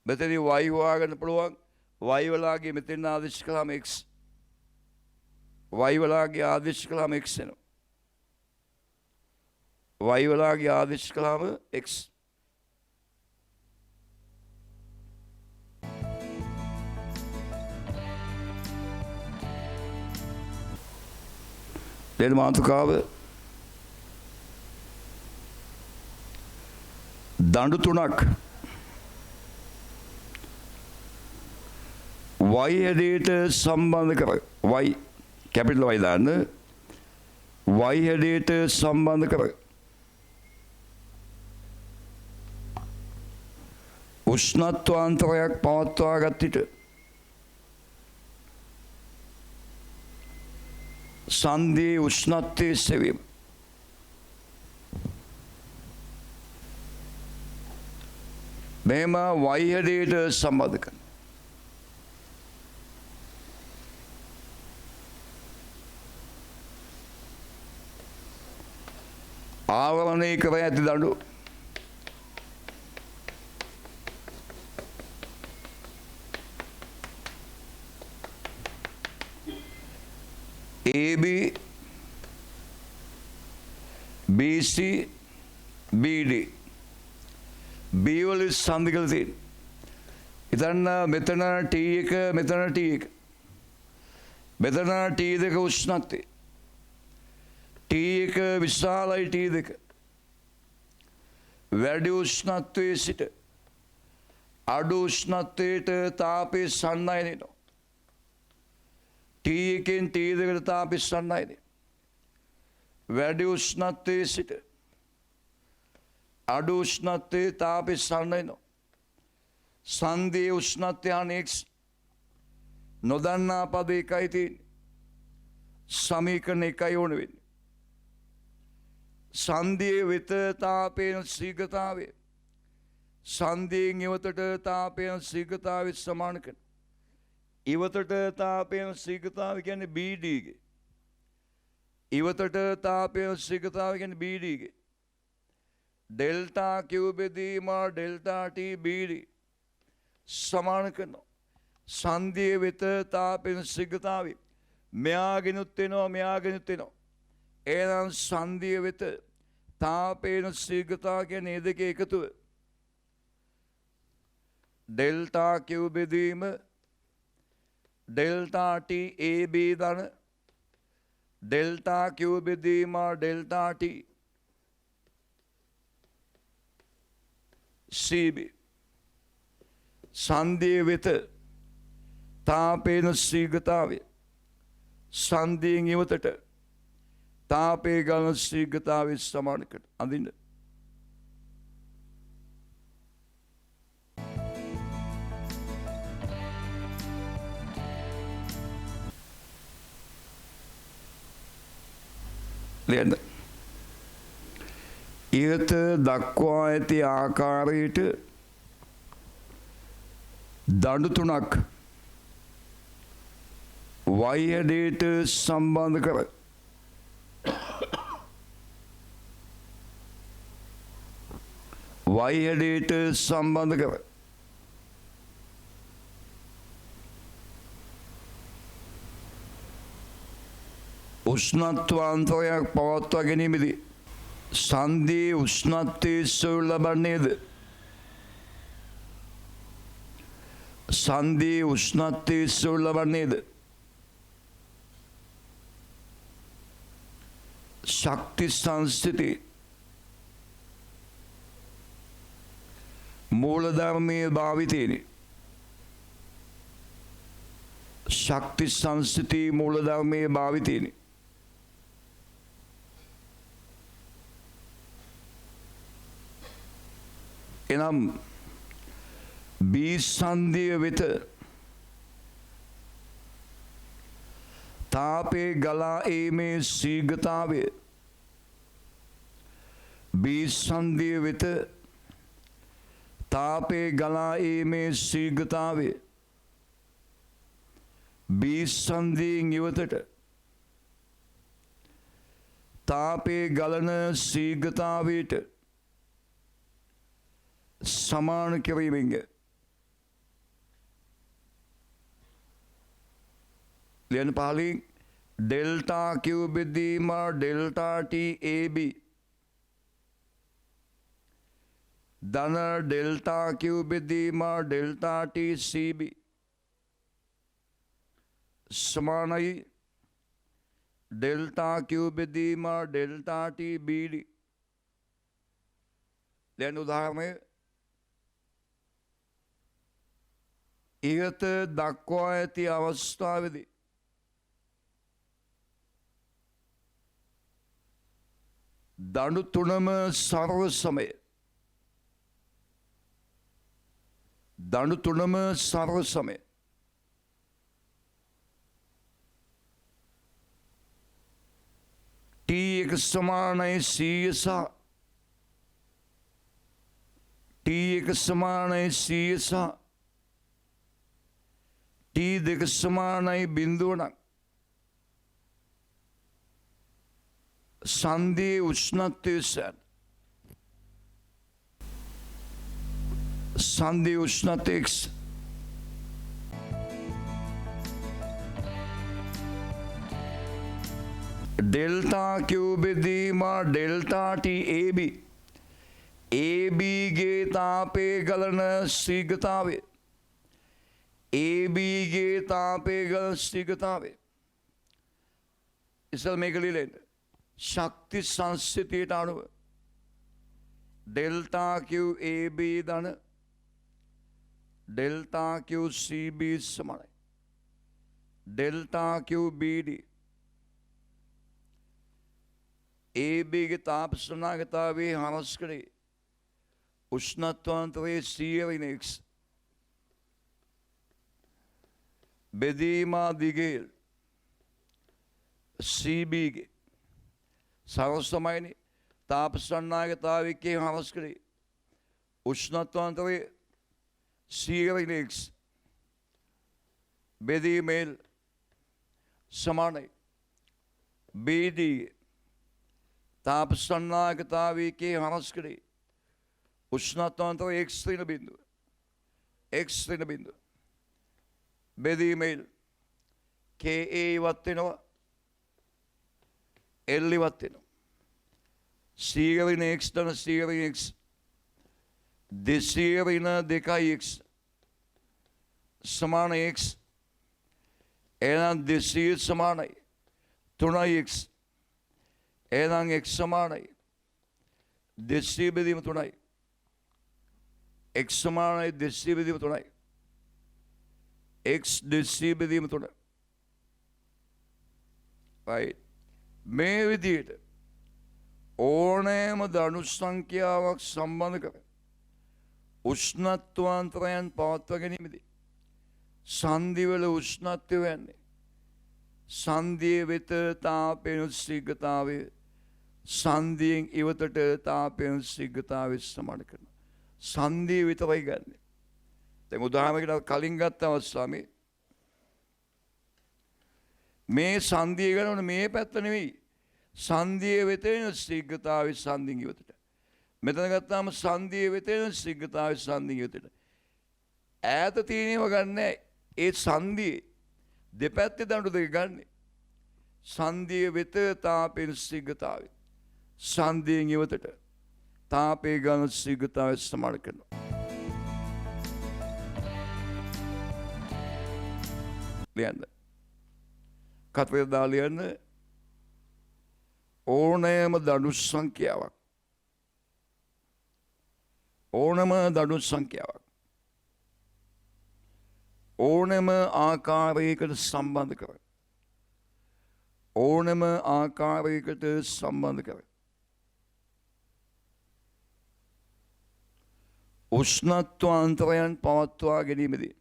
A: මෙතනදී y හොයාගන්න පුළුවන්. y වලාගේ මෙතන ආදේශ කළාම x. y වලාගේ ආදේශ කළාම x එනවා. y වලාගේ ආදේශ කළාම x. දෙන මාතෘකාව දඬු තුනක් y හැඩයට සම්බන්ධ කර y කැපිටල් y දාන්න y හැඩයට සම්බන්ධ කර උෂ්ණත්වාන්තරයක් පවත්වා ගත් විට සන්ධියේ උෂ්ණත්වයේ සෙවීම. මෙහෙම y හැඩයට සම්බන්ධ කරනවා. ආවරණය කර ඇති දඬු AB BC BD B වල සන්ධි කරලා තියෙනවා. ඉතින් මෙතන T1 මෙතන T1 මෙතන T2 උෂ්ණත්වය T1 විශාලයි T2 වැඩි උෂ්ණත්වයේ සිට අඩු උෂ්ණත්වයට තාපය සන්නයි වෙනවා. T1 T2 තාපය සන්නයි වෙනවා. වැඩි උෂ්ණත්වයේ සිට අඩු උෂ්ණත්වයේ තාපය සන්න වෙනවා. සන්ධියේ උෂ්ණත්වය x නොදන්නා පද එකයි තියෙන්නේ. සමීකරණ එකයි ඕන වෙන්නේ. සන්ධියේ වෙත තාපයෙන් ශීඝ්‍රතාවය සන්ධියෙන් ඉවතට තාපයෙන් ශීඝ්‍රතාවය සමාන කරන. ඉවතට තාපයෙන් ශීඝ්‍රතාවය කියන්නේ BD ගේ. ඉවතට තාපයෙන් ශීඝ්‍රතාවය කියන්නේ BD ගේ. ඩෙල්ටා Q බෙදීම ඩෙල්ටා T BD සමාන කරනවා. සන්ධියේ වෙත තාපයෙන් ශීඝ්‍රතාවය මෙයාගෙනුත් වෙනවා මෙයාගෙනුත් වෙනවා. එහෙනම් සන්ධිය වෙත තාපයෙන් ශීඝ්‍රතාව කියන්නේ මේ දෙකේ එකතුව. ඩෙල්ටා Q බෙදීම ඩෙල්ටා T AB ධන ඩෙල්ටා Q බෙදීම ඩෙල්ටා T CB සන්ධිය වෙත තාපයෙන් ශීඝ්‍රතාවය සන්ධියෙන් ඉවතට තාපයේ ගලන ශීඝ්‍රතාවය සමාන කර අඳින්න. ලියන්න. ඉහත දක්වා ඇති ආකාරයට දඬු තුනක් y හැඩයට සම්බන්ධ කර y හැඩයට සම්බන්ධ කර උෂ්ණත්වාන්තරයක් පවත්වා ගැනීමේදී සන්ධියේ උෂ්ණත්වයේ සොයනු ලබන්නේද සන්ධියේ උෂ්ණත්වය ඉස්සෙල්ලා වන්නේද? ශක්ති සංස්ථිතේ මූලධර්මයේ භාවිතේනේ. ශක්ති සංස්ථිතේ මූලධර්මයේ භාවිතේනේ. එනම් බීජසන්ධිය වෙත තාපේ ගලා ඒමේ ශීඝ්‍රතාවය, බීජසන්ධිය වෙත තාපේ ගලා ඒමේ ශීඝ්‍රතාවය, බීජසන්ධියෙන් ඉවතට තාපේ ගලන ශීඝ්‍රතාවයට සමාන කිරීමෙන් ලියන පාලින් ඩෙල්ටා Q බෙදීම ඩෙල්ටා T AB ධන ඩෙල්ටා Q බෙදීම ඩෙල්ටා T CB සමානයි ඩෙල්ටා Q බෙදීම ඩෙල්ටා T BD. ලියන උදාහරණය ඉහත දක්වා ඇති අවස්ථාවේදී දණු තුනම සර්ව සමය, දණු තුනම සර්ව සමය T එක සමානයි C සහ T එක සමානයි C සහ T දෙක සමානයි බිඳුව නම් සන්ධියේ උෂ්ණත්වය සැන සන්ධියේ උෂ්ණත්වය X ඩෙල්ටා Q බෙදීම ඩෙල්ටා T AB AB ගේ තාපේ ගලන ශීඝ්‍රතාවය, AB ගේ තාපේ ගලන ශීඝ්‍රතාවය ඉස්සෙල් මේක ලියන්න. ශක්ති සංස්ථිතියට අනුව ඩෙල්ටා Q AB ධන ඩෙල්ටා Q CB සමානයි ඩෙල්ටා Q BD. AB ගේ තාප සනාගතාවේ හරස් කරේ උෂ්ණත්වාන්තරයේ C/X බෙදීමා දිගේ CB ගේ සරසමයිනි තාප සන්නාගතාවකේ හරස් කරේ උෂ්ණත්වාන්තරයේ C/X බෙදීමේල් සමානයි BD තාප සන්නාගතාවකේ හරස් කරේ උෂ්ණත්වාන්තරයේ X ඍණ බිඳුව බෙදීමේල් KA ඉවත් වෙනවා L ඉවත් වෙනවා C/X ධන C/X දෙසියවින 2x සමාන x එහෙනම් 200 සමානයි 3x එහෙනම් x සමානයි 200 බෙදීම 3යි x සමානයි 200 බෙදීම 3යි x 200 බෙදීම 3 right මේ විදිහට ඕනෑම ධනු සංඛ්‍යාවක් සම්බන්ධ කර උෂ්ණත්වාන්තරයන් පවත්වා ගැනීමේදී සන්ධිවල උෂ්ණත්වය වෙන්නේ සන්ධිය වෙත තාපයෙන් ශීඝ්‍රතාවය සන්ධියෙන් ඉවතට තාපයෙන් ශීඝ්‍රතාවය සමාන කරනවා. සන්ධිය විතරයි ගන්න. දැන් උදාහරණයකට කලින් ගත්ත අවස්ථාවේ මේ සන්ධිය ගන්න මේ පැත්ත නෙවෙයි සන්ධිය වෙත ශීඝ්‍රතාවය සන්ධියෙන් ඉවතට. මෙතන ගත්තාම සන්ධිය වෙත ශීඝ්‍රතාවය සන්ධියෙන් ඉවතට. ඈත තියෙනව ගන්න ඒ සන්ධියේ දෙපැත්තේ දඬු දෙක ගන්න. සන්ධිය වෙත තාපයෙන් ශීඝ්‍රතාවය සන්ධියෙන් ඉවතට තාපේ ගන්න ශීඝ්‍රතාවය සමාන කරනවා. ලියන්න. කතරේ දාලා ලියන්න ඕනෑම දඩු සංඛ්‍යාවක්. ඕනම දඩු සංඛ්‍යාවක්. ඕනම ආකාරයකට සම්බන්ධ කර. ඕනම ආකාරයකට සම්බන්ධ කර. උෂ්ණත්වාන්තරයන් පවත්වා ගැනීමදී.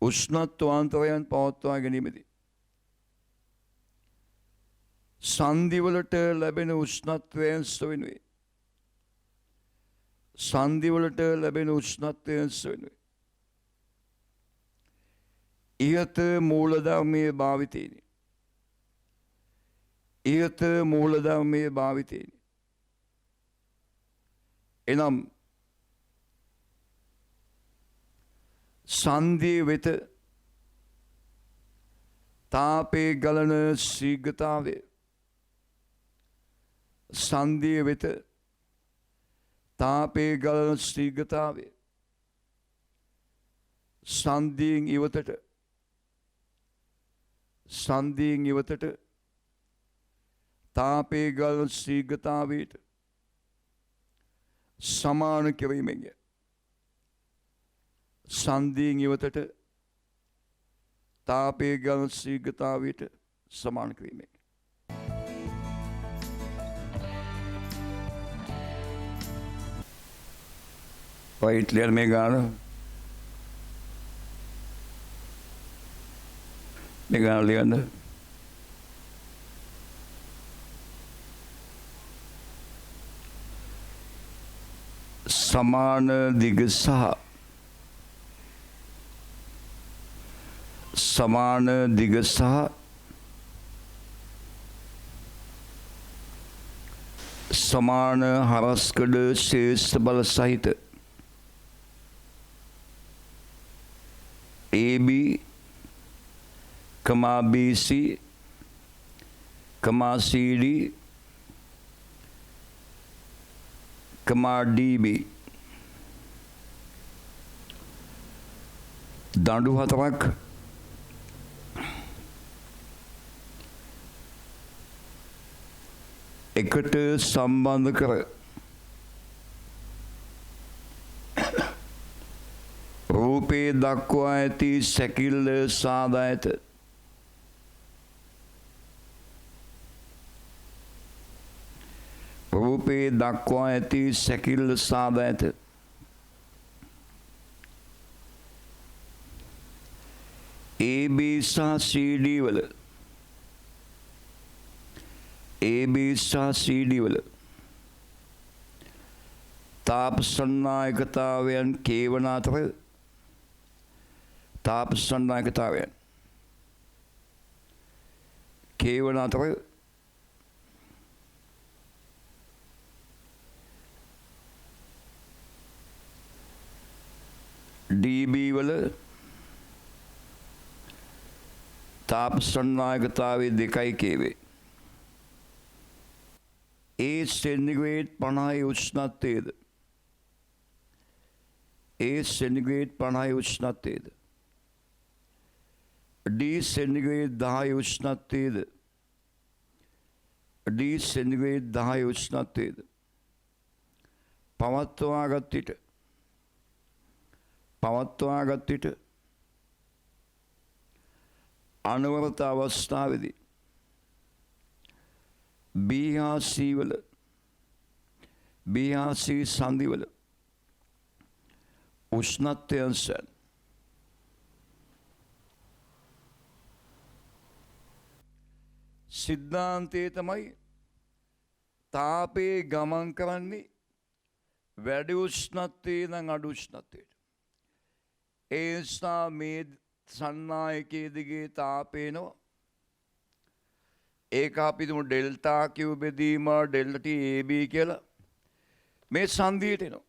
A: උෂ්ණත්වාන්තරයන් පවත්වා ගැනීමදී. සන්ධිවලට ලැබෙන උෂ්ණත්වයන් වෙනුවේ. සන්ධිවලට ලැබෙන උෂ්ණත්වයන් වෙනුවේ. ඉහත මූලධර්මයේ භාවිතේනි. ඉහත මූලධර්මයේ භාවිතේනි. එනම් සන්ධිය වෙත තාපේ ගලන ශීඝ්‍රතාවය. සන්ධිය වෙත තාපේ ගලන ශීඝ්‍රතාවය. සන්ධියෙන් ඉවතට තාපේ ගලන ශීඝ්‍රතාවයට සමාන කිරීමෙන් සන්ධියෙන් ඉවතට තාපේ ගලන ශීඝ්‍රතාවයට සමාන කිරීමෙන් right ලියන්න මේ ගාන ලියන්න සමාන දිග සහ සමාන හරස්කඩ ශේෂ්ඨ බල සහිත AB, BC, CD, DB දඬු හතරක් එකට සම්බන්ධ කර රූපේ දක්වා ඇති සැකිල්ල සාදා ඇත. රූපේ දක්වා ඇති සැකිල්ල සාදා ඇත. AB සහ CD වල තාප සන්නායකතාවයන් කේවන අතර DB වල තාප සන්නායකතාවයේ 2යි කේවේ. ඒ සෙන්ටිග්‍රේඩ් 50 උෂ්ණත්වයේද D සෙන්ටිග්‍රේඩ් 10 උෂ්ණත්වයේද පවත්වාගත් විට අනවරත අවස්ථාවේදී B හා C සන්ධිවල උෂ්ණත්වයන් සිද්ධාන්තය තමයි තාපේ ගමන් කරන්නේ වැඩි උෂ්ණත්වයේ නම් අඩු උෂ්ණත්වයට. ඒ නිසා මේ සන්නායකයේ දිගේ තාපේනවා. ඒක අපි තුමු ඩෙල්ටා කිව් බෙදීම ඩෙල්ටා T AB කියලා මේ සන්ධියට එනවා.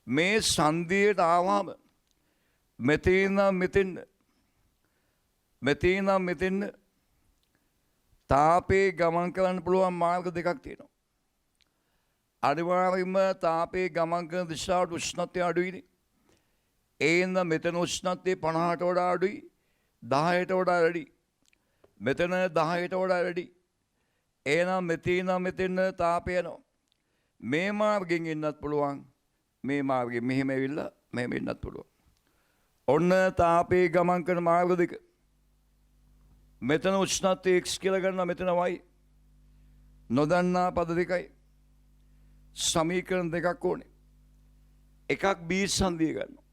A: මේ සන්ධියට ආවම මෙතන මෙතෙන්න තාපේ ගමන් කරන්න පුළුවන් මාර්ග දෙකක් තියෙනවා. අනිවාර්යයෙන්ම තාපේ ගමන් කරන දිශාවට උෂ්ණත්වය අඩුයිනේ. ඒන්න මෙතන උෂ්ණත්වය 50ට වඩා අඩුයි, 10ට වඩා වැඩි. මෙතන 10ට වඩා වැඩි. එහෙනම් මෙතන තාපය යනවා. මේ මාර්ගෙන් එන්නත් පුළුවන්. මේ මාර්ගෙන් මෙහෙම ඇවිල්ලා මෙහෙම එන්නත් පුළුවන්. ඔන්න තාපේ ගමන් කරන මාර්ග දෙක. මෙතන උෂ්ණත්වය x කියලා ගන්නවා, මෙතන y. නොදන්නා පද දෙකයි. සමීකරණ දෙකක් ඕනේ. එකක් b සංදිය ගන්නවා.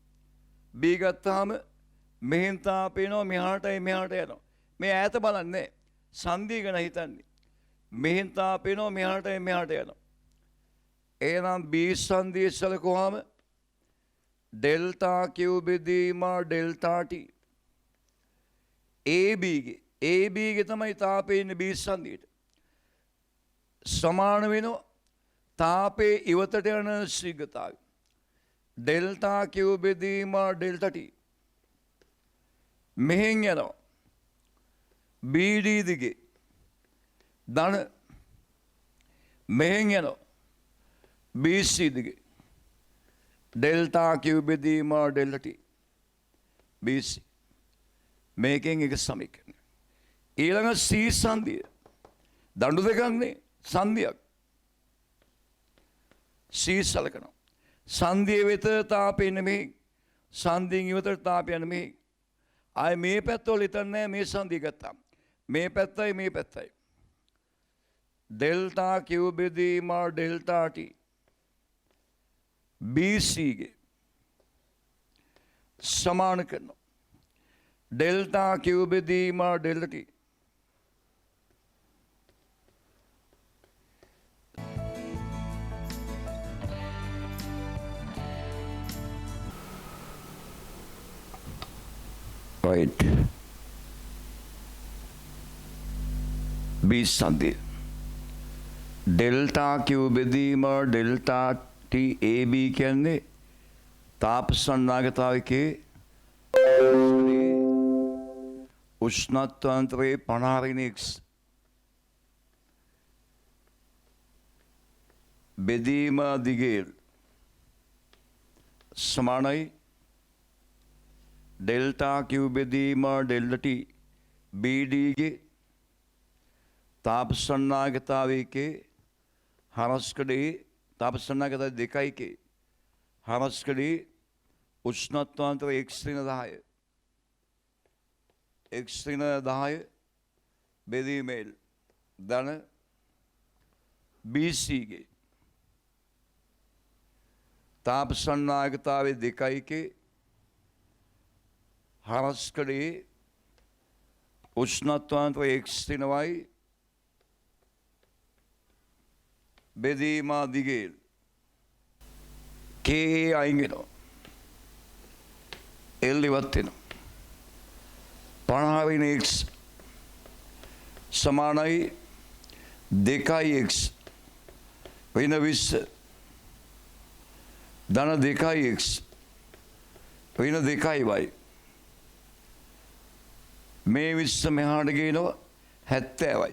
A: b ගත්තාම මෙහෙන් තාපය එනවා, මෙහාටයි මෙහාට යනවා. මේ ඈත බලන්නේ සංදිය ගැන හිතන්නේ. මෙහෙන් තාපය එනවා, මෙහාටයි මෙහාට යනවා. එහෙනම් b සංදිය සලකුවාම ඩෙල්ටා q බෙදීම ඩෙල්ටා t ab ගේ තමයි තාපය ඉන්නේ b සංදියට. සමාන වෙනවා තාපේ ඉවතට යන ශීඝ්‍රතාවය. ඩෙල්ටා q බෙදීම ඩෙල්ටා t. මෙහෙන් යනවා BD දිගේ ධන, මෙහෙන් යනවා BC දිගේ ඩෙල්ටා q බෙදීම ඩෙල්ටා t BC. මේකෙන් එක සමීකරණය. ඊළඟ C සංදිය. දඬු දෙකක්නේ සංදියක්. C සලකනවා. සංදිය වෙත තාපය නෙමෙයි, සංදියෙන් ඉවතට තාපය නෙමෙයි. ආයේ මේ පැත්තවල හිතන්නේ මේ සංදිය ගත්තා. මේ පැත්තයි මේ පැත්තයි. ඩෙල්ටා q බෙදීම ඩෙල්ටා t BC ගේ සමාන කරනවා. ඩෙල්ටා q බෙදීම ඩෙල්ටා t. right. B සංදිය. ඩෙල්ටා q බෙදීම ඩෙල්ටා t AB කියන්නේ තාප සන්නාගතාවකේ උෂ්ණත්වාන්තරයේ 50 x බෙදීම දිගේ සමානයි ඩෙල්ටා q බෙදීම ඩෙල්ටා t BD ගේ තාප සන්නාගතාවකේ හරස්කඩේ තාප සන්නාගතාව දෙකයිකේ හරස්කඩේ උෂ්ණත්වාන්තර x ඍණ 10 x ඍණ 10 බෙදීමෙල් ධන BC ගේ තාප සන්නාගතාවේ දෙකයිකේ හරස්කඩේ උෂ්ණත්වාන්තර x ඍණ y බෙදීම දිගේ K අයින් වෙනවා. L ඉවත් වෙනවා. 50 වෙනි x සමානයි 2x වෙන 20 ධන 2x වෙන 2y. මේ 20 මෙහාට ගේනවා 70යි.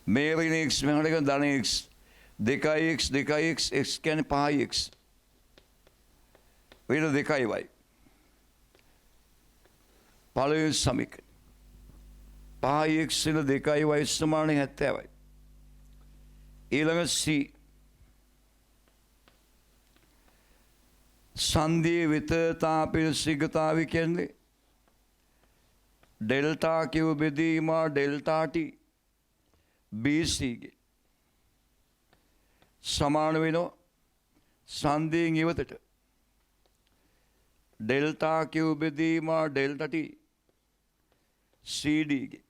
A: මේ වෙන x මෙහාට ගේන ධන x 2x 2x x කියන්නේ 5x වෙන 2y. පළවෙනි සමීකරණය 5x වෙන 2y සමාන 70යි. ඊළඟ C සංදියේ වෙත තාපයේ ශීඝ්‍රතාවය කියන්නේ ඩෙල්ටා q බෙදීම ඩෙල්ටා t BC ගේ සමාන වෙනවා සංදියෙන් ඉවතට ඩෙල්ටා q බෙදීම ඩෙල්ටා t CD ගේ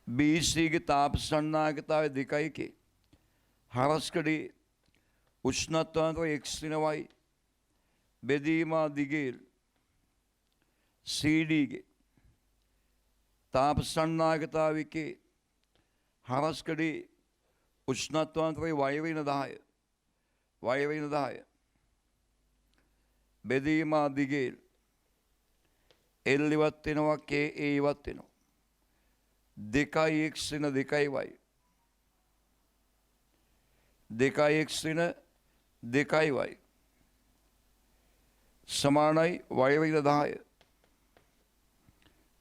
A: BC ගේ තාප සන්නාගතාවය දෙකයිකේ හරස්කඩේ උෂ්ණත්වාන්තර x ඍණ y බෙදීම දිගේ CD ගේ තාප සන්නාගතාවකේ හරස්කඩේ උෂ්ණත්වාන්තරයේ y වෙන 10 y වෙන 10 බෙදීම දිගේ L ඉවත් වෙනවා K A ඉවත් වෙනවා 2x වෙන 2y 2x වෙන 2y සමානයි y වෙන 10.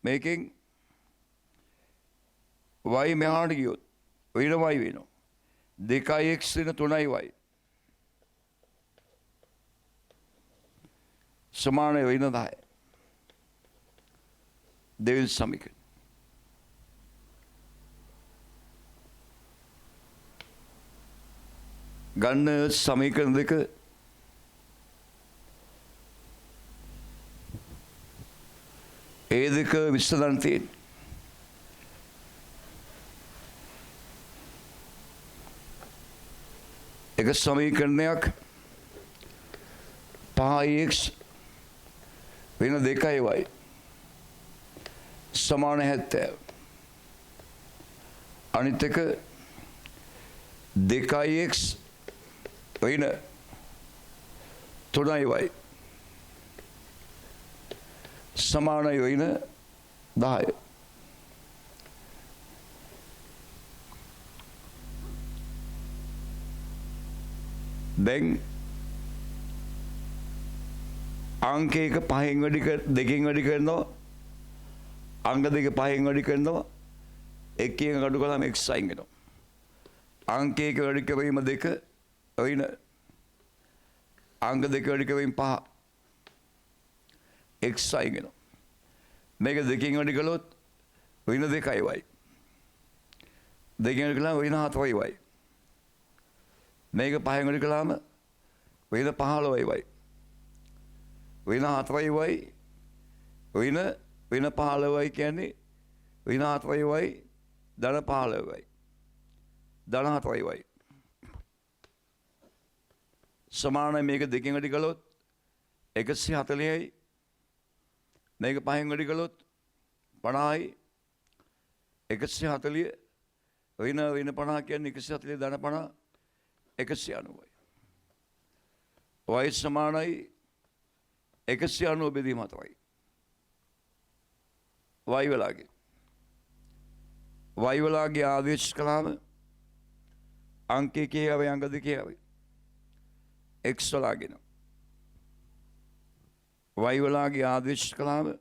A: මේකෙන් y මෙහාට ගියොත් වෙන y වෙනවා. 2x වෙන 3y. සමානයි වෙන 10. දෙවෙනි සමීකරණ. ගන්න සමීකරණ දෙක ඒ දෙක විශ්ලේෂණ තියෙන. එක සමීකරණයක් 5x වෙන 2y සමාන 70. අනිත් එක 2x වෙන 3y සමානයි වෙන 10. දැන් අංක එක 5න් වැඩි දෙකෙන් වැඩි කරනවා. අංක දෙක 5න් වැඩි කරනවා. එකකින් අඩු කළාම x අයින් වෙනවා. අංක එක වැඩි කිරීම 2 වෙන අංක දෙක වැඩි කිරීම 5 x අයින් වෙනවා. මේක දෙකෙන් වැඩි කළොත් වෙන 2y. දෙකෙන් වැඩි කළාම වෙන 4y. මේක 5න් වැඩි කළාම වෙන 15y. වෙන 4y වෙන 15y කියන්නේ වෙන 4y ධන 15y ධන 4y සමානයි. මේක දෙකෙන් වැඩි කළොත් 140යි. මේක 5න් වැඩි කළොත් 50යි. 140 වෙන 50 කියන්නේ 140 ධන 50 190යි. y සමානයි 190 බෙදීම 4යි. y වලගේ ආදේශ කළාම අංක 1 යවේ අංක 2 යවේ x වලගෙන y වලගේ ආදේශ කළාම